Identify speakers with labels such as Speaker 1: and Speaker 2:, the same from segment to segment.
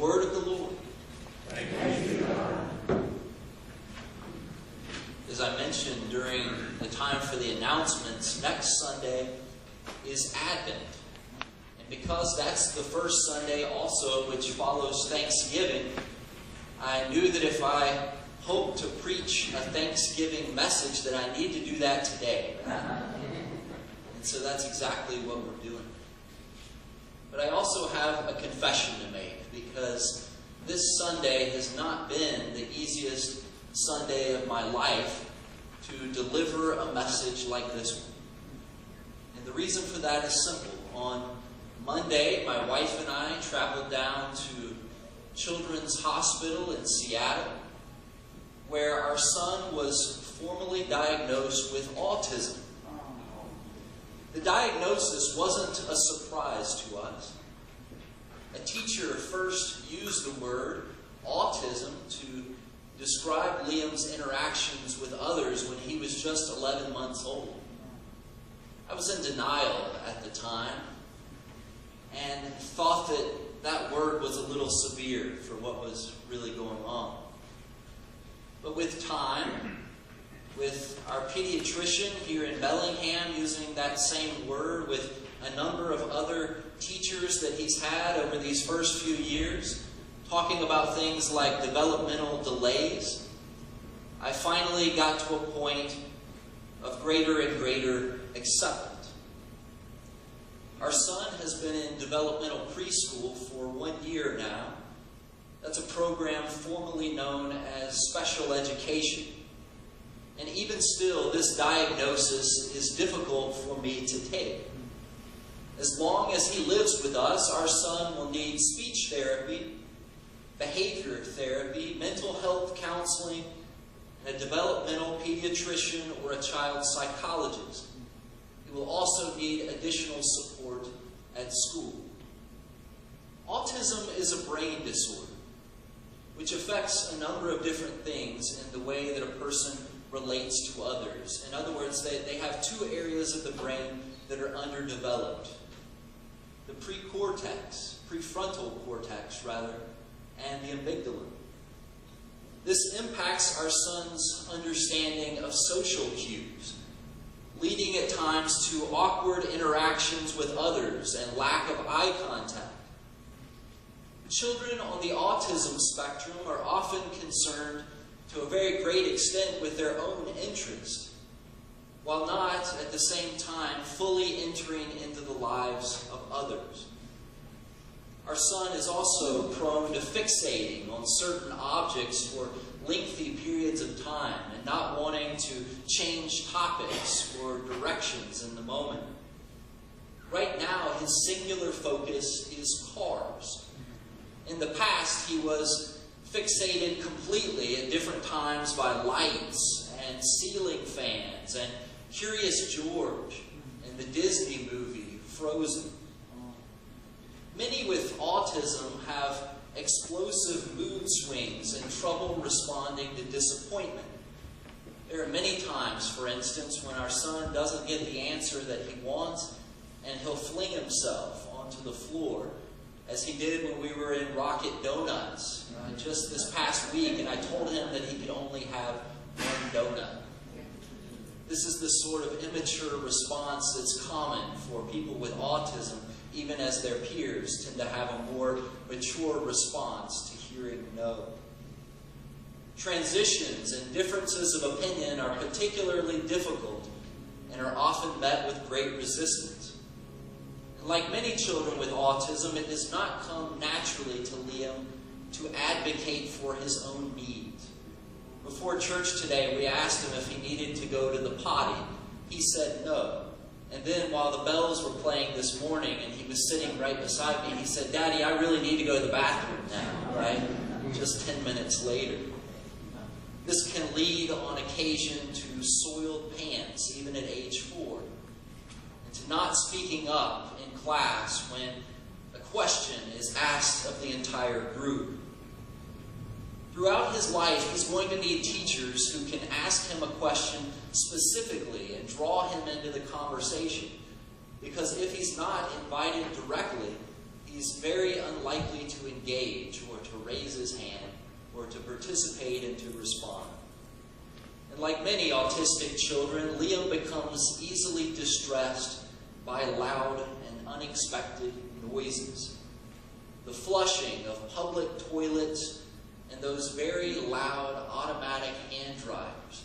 Speaker 1: word of the Lord.
Speaker 2: Thanks be to God.
Speaker 1: As I mentioned during the time for the announcements, next Sunday is Advent. And because that's the first Sunday also which follows Thanksgiving, I knew that if I hoped to preach a Thanksgiving message that I need to do that today. And so that's exactly what we're doing. But I also have a confession to make, because this Sunday has not been the easiest Sunday of my life to deliver a message like this one. And the reason for that is simple. On Monday, my wife and I traveled down to Children's Hospital in Seattle, where our son was formally diagnosed with autism. The diagnosis wasn't a surprise to us. A teacher first used the word autism to describe Liam's interactions with others when he was just 11 months old. I was in denial at the time and thought that word was a little severe for what was really going on. But with time, with our pediatrician here in Bellingham using that same word, with a number of other teachers that he's had over these first few years, talking about things like developmental delays, I finally got to a point of greater and greater acceptance. Our son has been in developmental preschool for 1 year now. That's a program formerly known as special education. And even still, this diagnosis is difficult for me to take. As long as he lives with us, our son will need speech therapy, behavior therapy, mental health counseling, and a developmental pediatrician or a child psychologist. He will also need additional support at school. Autism is a brain disorder which affects a number of different things in the way that a person relates to others. In other words, they have two areas of the brain that are underdeveloped. The prefrontal cortex, and the amygdala. This impacts our son's understanding of social cues, leading at times to awkward interactions with others and lack of eye contact. Children on the autism spectrum are often concerned to a very great extent with their own interest, while not at the same time fully entering into the lives of others. Our son is also prone to fixating on certain objects for lengthy periods of time and not wanting to change topics or directions in the moment. Right now, his singular focus is cars. In the past, he was fixated completely at different times by lights and ceiling fans and Curious George and the Disney movie Frozen. Many with autism have explosive mood swings and trouble responding to disappointment. There are many times, for instance, when our son doesn't get the answer that he wants, and he'll fling himself onto the floor, as he did when we were in Rocket Donuts just this past week, and I told him that he could only have one donut. This is the sort of immature response that's common for people with autism, even as their peers tend to have a more mature response to hearing no. Transitions and differences of opinion are particularly difficult and are often met with great resistance. And like many children with autism, it does not come naturally to Liam to advocate for his own needs. Before church today, we asked him if he needed to go to the potty. He said no. And then while the bells were playing this morning and he was sitting right beside me, he said, "Daddy, I really need to go to the bathroom now," right? Just 10 minutes later. This can lead on occasion to soiled pants, even at age 4. And to not speaking up in class when a question is asked of the entire group. Throughout his life, he's going to need teachers who can ask him a question specifically and draw him into the conversation. Because if he's not invited directly, he's very unlikely to engage or to raise his hand or to participate and to respond. And like many autistic children, Liam becomes easily distressed by loud and unexpected noises. The flushing of public toilets and those very loud automatic hand dryers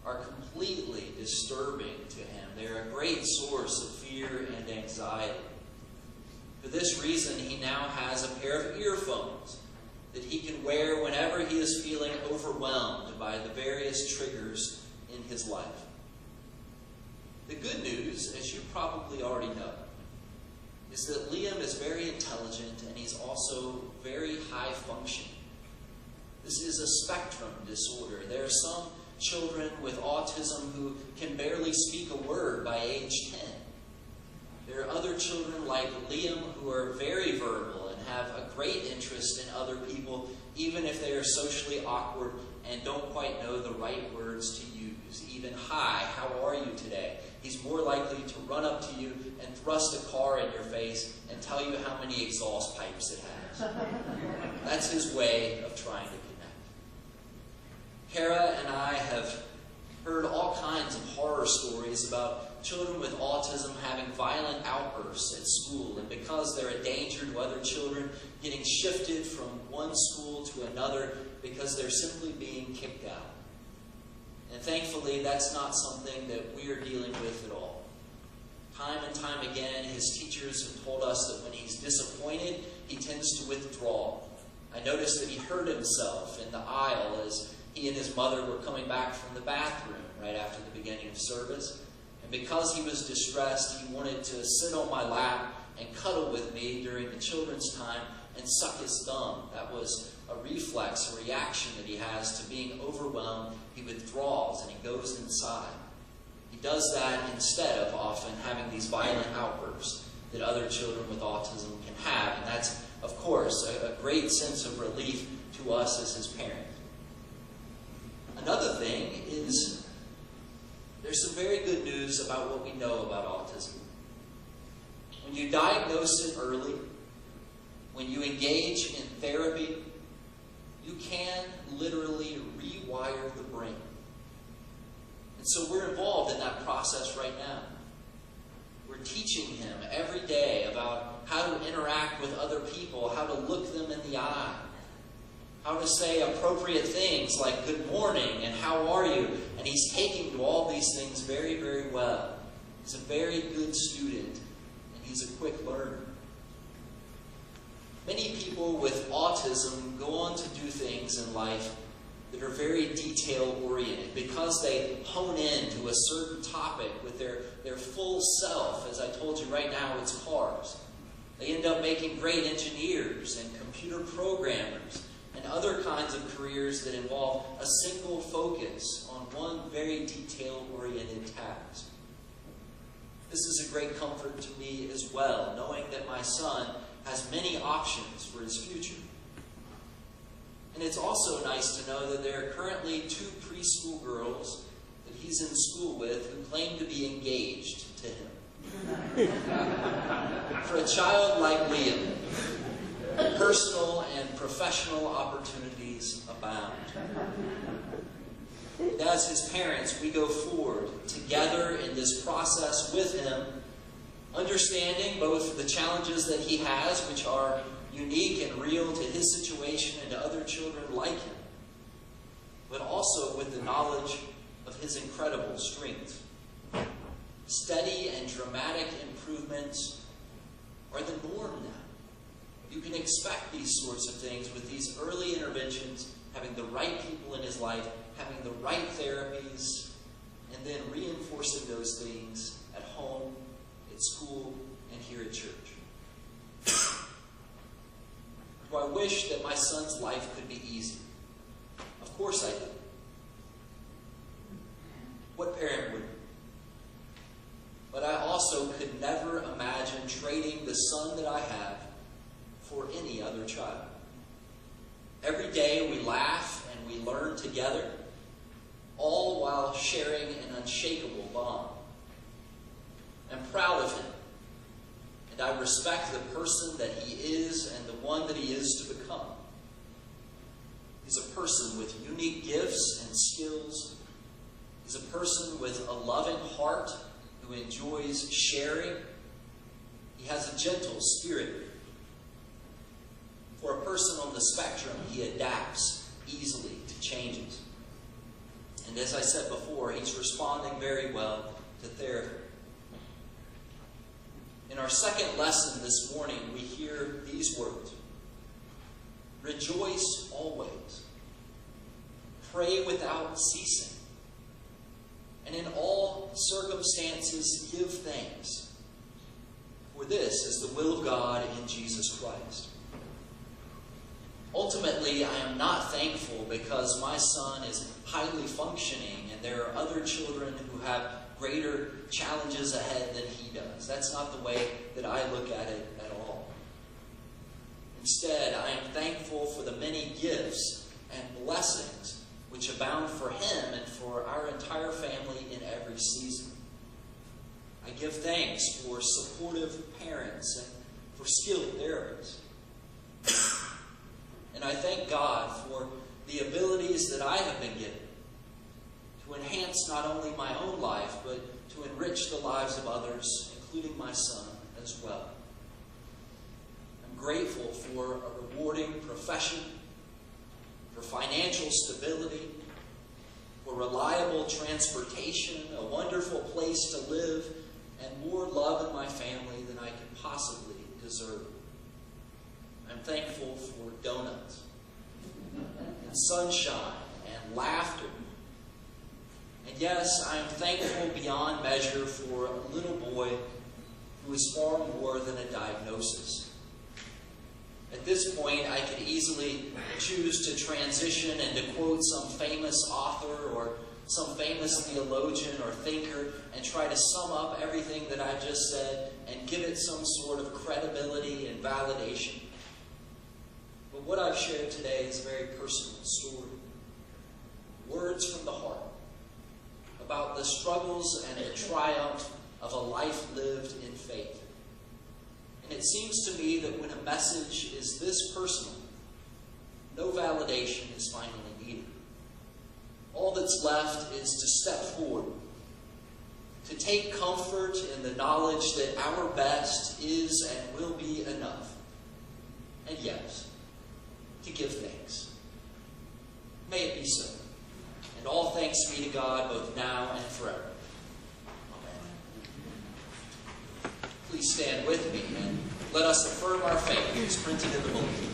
Speaker 1: are completely disturbing to him. They're a great source of fear and anxiety. For this reason, he now has a pair of earphones that he can wear whenever he is feeling overwhelmed by the various triggers in his life. The good news, as you probably already know, is that Liam is very intelligent and he's also very high functioning. This is a spectrum disorder. There are some children with autism who can barely speak a word by age 10. There are other children like Liam who are very verbal and have a great interest in other people, even if they are socially awkward and don't quite know the right words to use. Even "Hi, how are you today?" He's more likely to run up to you and thrust a car in your face and tell you how many exhaust pipes it has. That's his way of trying to connect. Kara and I have heard all kinds of horror stories about children with autism having violent outbursts at school, and because they're a danger to other children, getting shifted from one school to another because they're simply being kicked out. And thankfully, that's not something that we are dealing with at all. Time and time again, his teachers have told us that when he's disappointed, he tends to withdraw. I noticed that he hurt himself in the aisle as he and his mother were coming back from the bathroom right after the beginning of service. And because he was distressed, he wanted to sit on my lap and cuddle with me during the children's time and suck his thumb. That was a reflex, a reaction that he has to being overwhelmed. He withdraws and he goes inside. He does that instead of often having these violent outbursts that other children with autism can have. And that's, of course, a great sense of relief to us as his parents. Another thing is there's some very good news about what we know about autism. When you diagnose it early, when you engage in therapy, you can literally rewire the brain. And so we're involved in that process right now. We're teaching him every day about how to interact with other people, how to look them in the eye, how to say appropriate things like "good morning" and "how are you?" And he's taking to all these things very, very well. He's a very good student, and he's a quick learner. Many people with autism go on to do things in life that are very detail-oriented because they hone in to a certain topic with their full self. As I told you right now, it's cars. They end up making great engineers and computer programmers and other kinds of careers that involve a single focus on one very detail-oriented task. This is a great comfort to me as well, knowing that my son has many options for his future. And it's also nice to know that there are currently 2 preschool girls that he's in school with who claim to be engaged to him. For a child like Liam, personal and professional opportunities abound. And as his parents, we go forward together in this process with him, understanding both the challenges that he has, which are unique and real to his situation and to other children like him, but also with the knowledge of his incredible strength. Steady and dramatic improvements are the norm now. You can expect these sorts of things with these early interventions, having the right people in his life, having the right therapies, and then reinforcing those things at home, at school, and here at church. Do I wish that my son's life could be easy? Of course I do. What parent wouldn't? But I also could never imagine trading the son that I have for any other child. Every day we laugh and we learn together, all while sharing an unshakable bond. I'm proud of him, and I respect the person that he is and the one that he is to become. He's a person with unique gifts and skills. He's a person with a loving heart who enjoys sharing. He has a gentle spirit. For a person on the spectrum, he adapts easily to changes. And as I said before, he's responding very well to therapy. In our second lesson this morning, we hear these words: rejoice always, pray without ceasing, and in all circumstances give thanks, for this is the will of God in Jesus Christ. Ultimately, I am not thankful because my son is highly functioning and there are other children who have greater challenges ahead than he does. That's not the way that I look at it at all. Instead, I am thankful for the many gifts and blessings which abound for him and for our entire family in every season. I give thanks for supportive parents and for skilled therapists. And I thank God for the abilities that I have been given to enhance not only my own life, but to enrich the lives of others, including my son as well. I'm grateful for a rewarding profession, for financial stability, for reliable transportation, a wonderful place to live, and more love in my family than I can possibly deserve. I'm thankful for donuts, and sunshine, and laughter. And yes, I am thankful beyond measure for a little boy who is far more than a diagnosis. At this point, I could easily choose to transition and to quote some famous author or some famous theologian or thinker and try to sum up everything that I just said and give it some sort of credibility and validation. But what I've shared today is a very personal story. Words from the heart about the struggles and the triumph of a life lived in faith. And it seems to me that when a message is this personal, no validation is finally needed. All that's left is to step forward, to take comfort in the knowledge that our best is and will be enough. And yes, to give thanks. May it be so. And all thanks be to God both now and forever. Amen. Please stand with me and let us affirm our faith as printed in the bulletin.